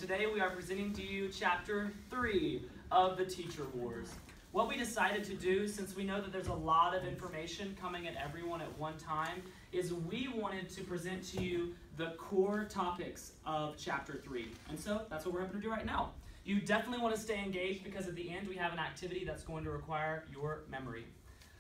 today we are presenting to you Chapter 3 of the Teacher Wars. What we decided to do, since we know that there's a lot of information coming at everyone at one time, is we wanted to present to you the core topics of Chapter 3. And so that's what we're going to do right now. You definitely want to stay engaged because at the end we have an activity that's going to require your memory.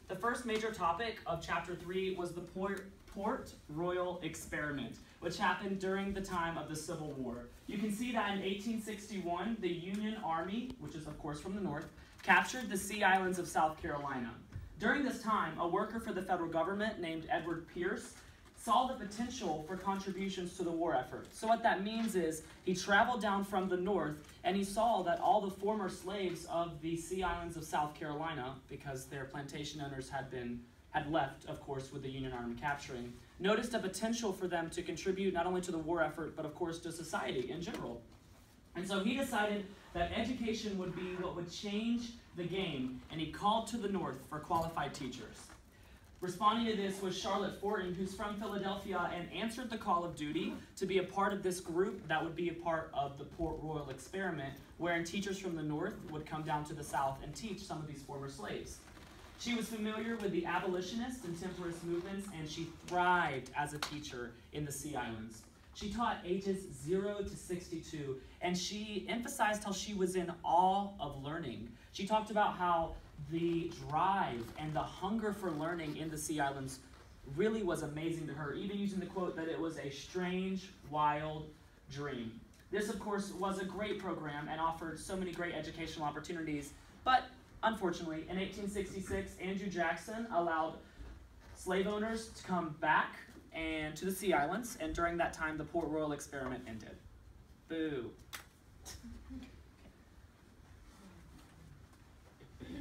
The first major topic of Chapter 3 was the Port Royal Experiment, which happened during the time of the Civil War. You can see that in 1861, the Union Army, which is of course from the north, captured the Sea Islands of South Carolina. During this time, a worker for the federal government named Edward Pierce saw the potential for contributions to the war effort. So what that means is he traveled down from the north and he saw that all the former slaves of the Sea Islands of South Carolina, because their plantation owners had left, of course, with the Union Army capturing, noticed a potential for them to contribute not only to the war effort, but of course to society in general. And so he decided that education would be what would change the game, and he called to the north for qualified teachers. Responding to this was Charlotte Fortin, who's from Philadelphia, and answered the call of duty to be a part of this group that would be a part of the Port Royal Experiment, wherein teachers from the north would come down to the south and teach some of these former slaves. She was familiar with the abolitionist and temperance movements, and she thrived as a teacher in the Sea Islands. She taught ages 0 to 62, and she emphasized how she was in awe of learning. She talked about how the drive and the hunger for learning in the Sea Islands really was amazing to her, even using the quote that it was a strange, wild dream. This, of course, was a great program and offered so many great educational opportunities, but unfortunately, in 1866, Andrew Jackson allowed slave owners to come back and to the Sea Islands, and during that time, the Port Royal Experiment ended. Boo.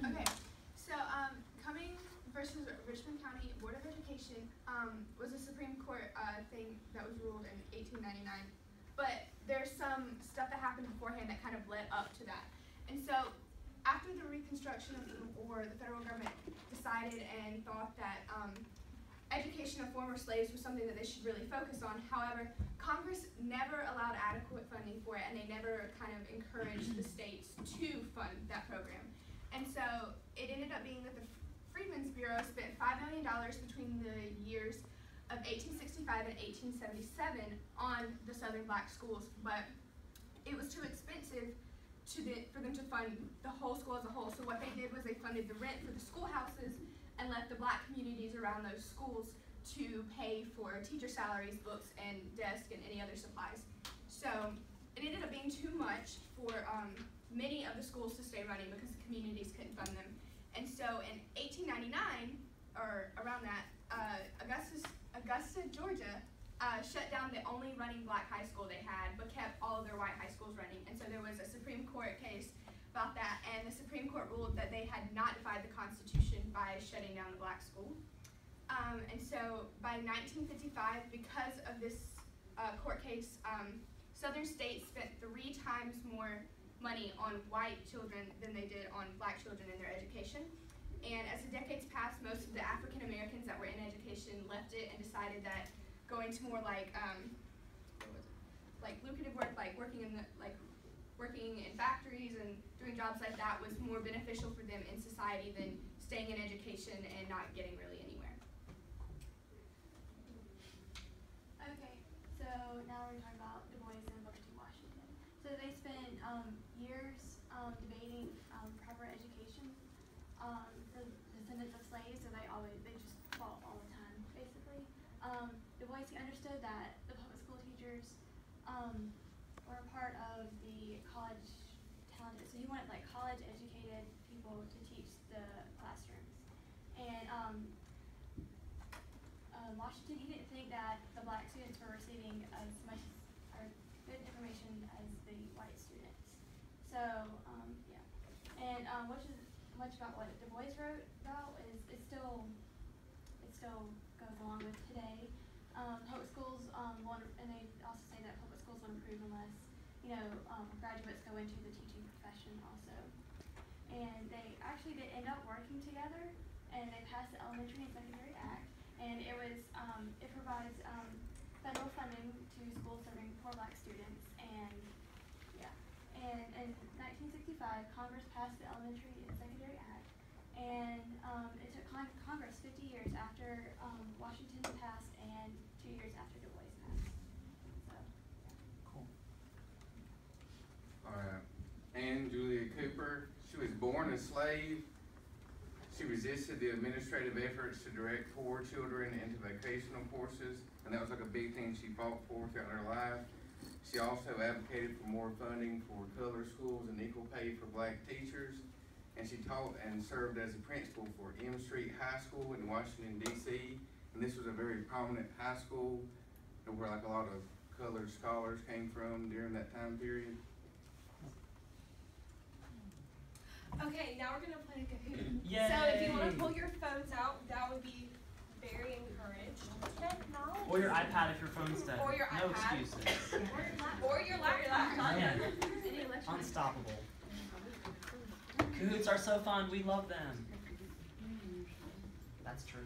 Okay, so Cumming versus Richmond County Board of Education was a Supreme Court thing that was ruled in 1899, but there's some stuff that happened beforehand that kind of led up to that. And so after the Reconstruction of the war, the federal government decided and thought that education of former slaves was something that they should really focus on. However, Congress never allowed adequate funding for it, and they never kind of encouraged the states to fund that program. And so it ended up being that the Freedmen's Bureau spent $5 million between the years of 1865 and 1877 on the Southern black schools, but it was too expensive for them to fund the whole school as a whole. So what they did was they funded the rent for the schoolhouses and left the black communities around those schools to pay for teacher salaries, books, and desks, and any other supplies. So it ended up being too much for many of the schools to stay running because the communities couldn't fund them. And so in 1899, or around that, Augusta, Georgia, shut down the only running black high school they had, but kept all of their white high schools running. And so there was a Supreme Court case about that, and the Supreme Court ruled that they had not defied the Constitution by shutting down the black school. And so by 1955, because of this court case, Southern states spent 3 times more money on white children than they did on black children in their education. And as the decades passed, most of the African Americans that were in education left it and decided that going to more like lucrative work, like working in factories and doing jobs like that was more beneficial for them in society than staying in education and not getting really anywhere. Okay, so now we're going to talk about Du Bois and Booker T. Washington. So they spent years debating proper education for descendants of slaves, so they just fought all the time, basically. Du Bois understood that the public school teachers were a part of the college talented, so he wanted like college educated people to teach the classrooms. And Washington, he didn't think that the black students were receiving as much or good information as the white students. So yeah, and much about what Du Bois wrote about is it still goes along with today. Public schools and they also say that public schools will improve unless graduates go into the teaching profession also. And they actually did end up working together, and they passed the Elementary and Secondary Act, and it provides federal funding to schools serving poor black students, and 1965, Congress passed the Elementary and Secondary Act, and it took Congress 50 years after Washington passed and 2 years after Du Bois passed. So, yeah. Cool. All right. Anne Julia Cooper. She was born a slave. She resisted the administrative efforts to direct poor children into vocational courses, and that was like a big thing she fought for throughout her life. She also advocated for more funding for color schools and equal pay for black teachers, and she taught and served as a principal for M Street High School in Washington, D.C., and this was a very prominent high school where like a lot of colored scholars came from during that time period. Okay, now we're gonna play Kahoot. Yay! So if you want to pull your phones out, that would be very encouraged. Or your iPad if your phone's dead. Or your no iPad. excuses. Or your laptop. Man, unstoppable. Kahoots are so fun. We love them. That's true.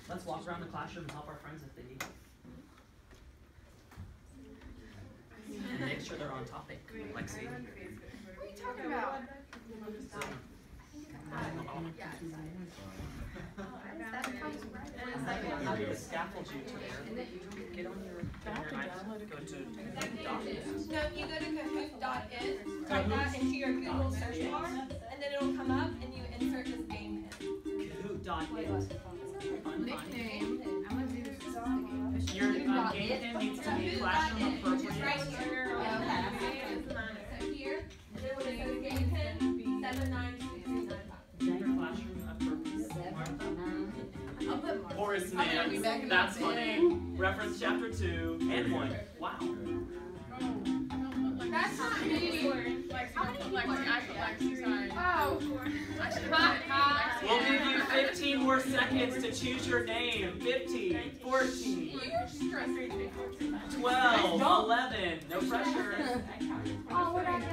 Let's walk around the classroom and help our friends if they need it. And make sure they're on topic. Lexi. What are you talking about? The scaffold you to there. Get on your iPad. Go to documents. No, you go to Kahoot.it, type that into your Google search bar, and then it'll come up and you insert this game pin. Kahoot.it. Nickname. I'm gonna do this. Your game pin needs to be classroom appropriate. Right here. So here, and then when it says game pin, 79239. Your classroom appropriate. I'll put Horace Mann. That's funny. Reference chapter 2 and 1. Wow. That's not me. How many people are Oh. We'll give you 15 more seconds to choose your name. 15, 14, 12, 11. No pressure. Oh, where'd I go?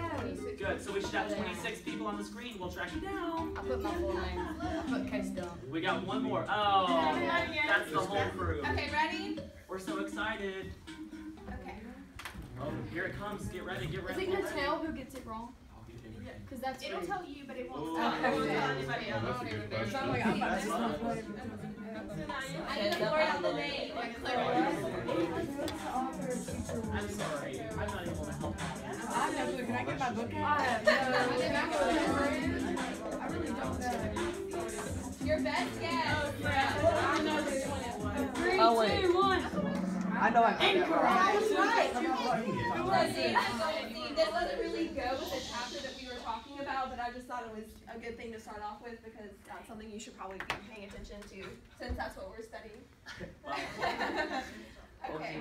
Good. So we should have 26 people on the screen. We'll track you down. I put my full name. I put Case down. We got one more. Oh, that's the whole crew. Okay, ready? We're so excited. Okay. Oh, here it comes. Get ready. Get Is ready. it gonna tell who gets it wrong? Because that's It'll rude. tell you, but it won't Oh, tell okay. anybody else. I need to word out the name. I'm sorry. I'm not able to help you. Can I get my book I really don't know. Your best guess. I know this one. 3, 2, 1. I know I got that So see, this doesn't really go with the chapter that we were talking about, but I just thought it was a good thing to start off with because that's something you should probably be paying attention to since that's what we're studying. Okay.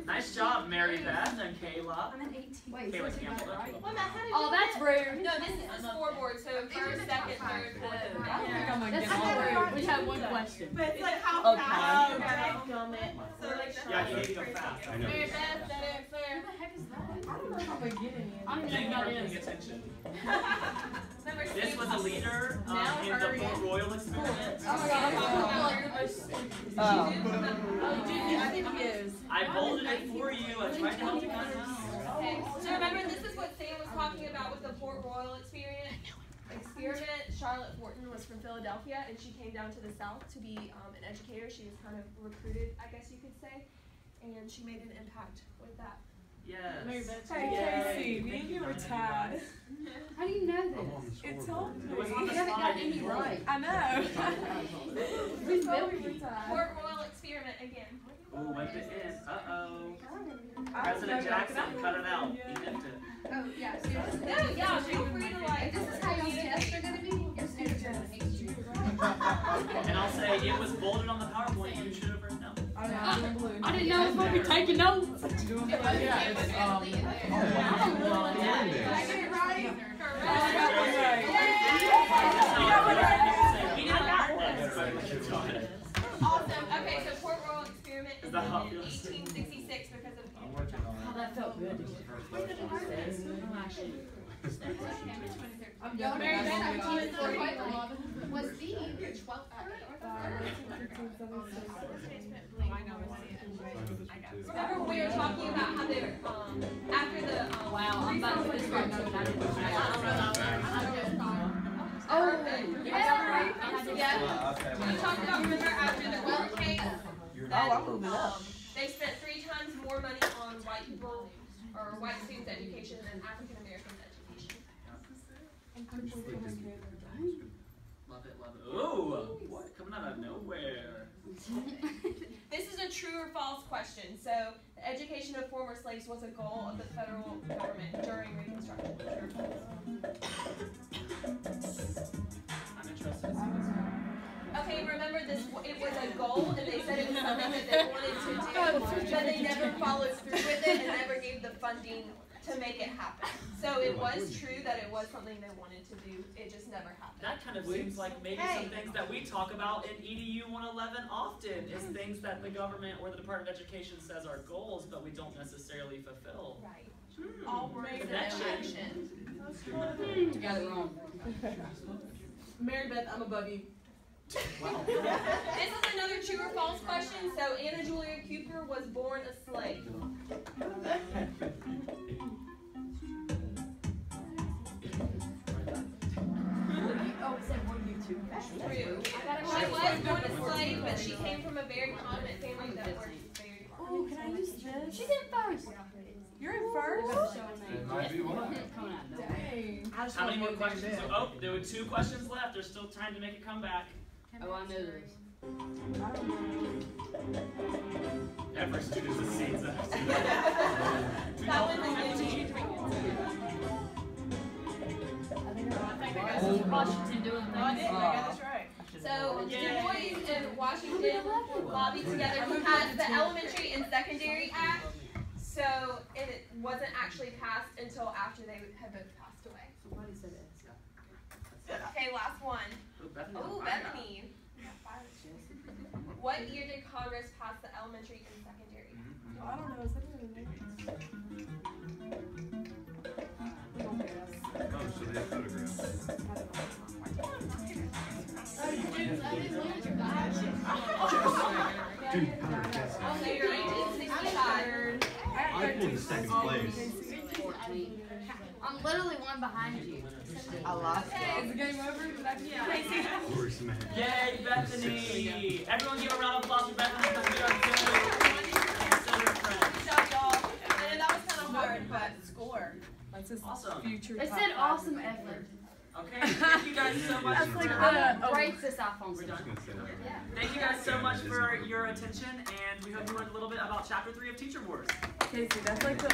Nice job, Mary Beth and Kayla. I'm an 18. Wait, Kayla so Campbell. Well, Matt, how did Oh, you that's rude. No, this is the scoreboard, so first, second, third, fourth, and I don't fifth. think I'm gonna get all rude. We have one question. But it's like how Okay. fast you gotta film it. So like Yeah, you need to go fast. Mary Beth, that ain't fair. What the heck is that? I don't know if I'm gonna get any. I don't Thank even you know for what it paying is. attention. Number This six. was a leader Now in the hurry. Port Royal experiment. Oh my god, Oh, I think he is. I bolded it for you. I tried to help you guys out. Okay, so remember this is what Sam was talking about with the Port Royal experiment. Charlotte Fortin was from Philadelphia and she came down to the South to be an educator. She was kind of recruited, I guess you could say, and she made an impact with that. Yes. Hey, Casey, me and you were tied. how do you know this? It told me. It was on You the haven't slide. got any right. I know. Who's told me Milky? we're tied. Port Royal experiment again. Ooh, went it in. Uh-oh. I President know Jackson, that. cut it out. He Yeah. nipped it. Oh, yeah, seriously. No, yeah, feel free to like. This is how y'all's tests are gonna be? Your students are gonna hate you. And I'll say it was bolded on the PowerPoint. You should have written down. I know, I'm in blue. I didn't know I was going to be taking notes. It was literally in there. Did I get it right? We didn't learn this. Awesome. Okay, so Port Royal experiment is Is in that how it feels? 1866 because of Oh, that felt good. I'm Y'all definitely very not bad. gonna be For on quite it. long. Was the 12th Remember we were talking about how they after the Wow, I'm about this right now, and I didn't know that. Oh, Yeah. We talked about, remember, after the Golden case, that they spent 3 times more money on white people or white students' education than African Americans' education. Love it, love it. Ooh, what? Coming out of nowhere. This is a true or false question. So, the education of former slaves was a goal of the federal government during Reconstruction. True or false? I'm interested to see this. Okay, remember this, it was a goal, and they said it was something that they wanted to do, but they never followed through with it and never gave the funding to make it happen. So it was true that it was something they wanted to do, it just never happened. That kind of seems like maybe some things that we talk about in EDU 111 often is things that the government or the Department of Education says are goals, but we don't necessarily fulfill. Right. All words and Connection. You got it wrong. Mary Beth, I'm above you. Wow. This is another true or false question. So Anna Julia Cooper was born a slave. True. She was born a slave, but she came from a very prominent family that worked very hard. Oh, can I use this? She did first. You're in first? It might be one. Dang. How many more questions? Oh, there were 2 questions left. There's still time to make it come back. Oh, I know this. Every student's a seat. That one is Washington doing things. That's right. So Du Bois and Washington lobbied together to pass the Elementary and Secondary Act. So it wasn't actually passed until after they had both passed away. Okay, last one. Oh, Bethany. What year did Congress pass the Elementary and Secondary Act? I don't know. Is that in the Oh, so they have photographs. So you're 1965. I pulled second place. I'm literally one behind you. I lost. Okay. Is the game over? Did I just Worse man. Yay, Bethany! Everyone give a round of applause for Bethany because we are good considered friends. Good job, y'all. And that was kind of hard, but score? That's his Awesome. future. It top said five. awesome effort. Okay, thank you guys so much. That's like for, Breaks this iPhone. we're done. Gonna say that. Thank you guys so much for your attention, and we hope you learned a little bit about Chapter 3 of Teacher Wars. Casey, that's like the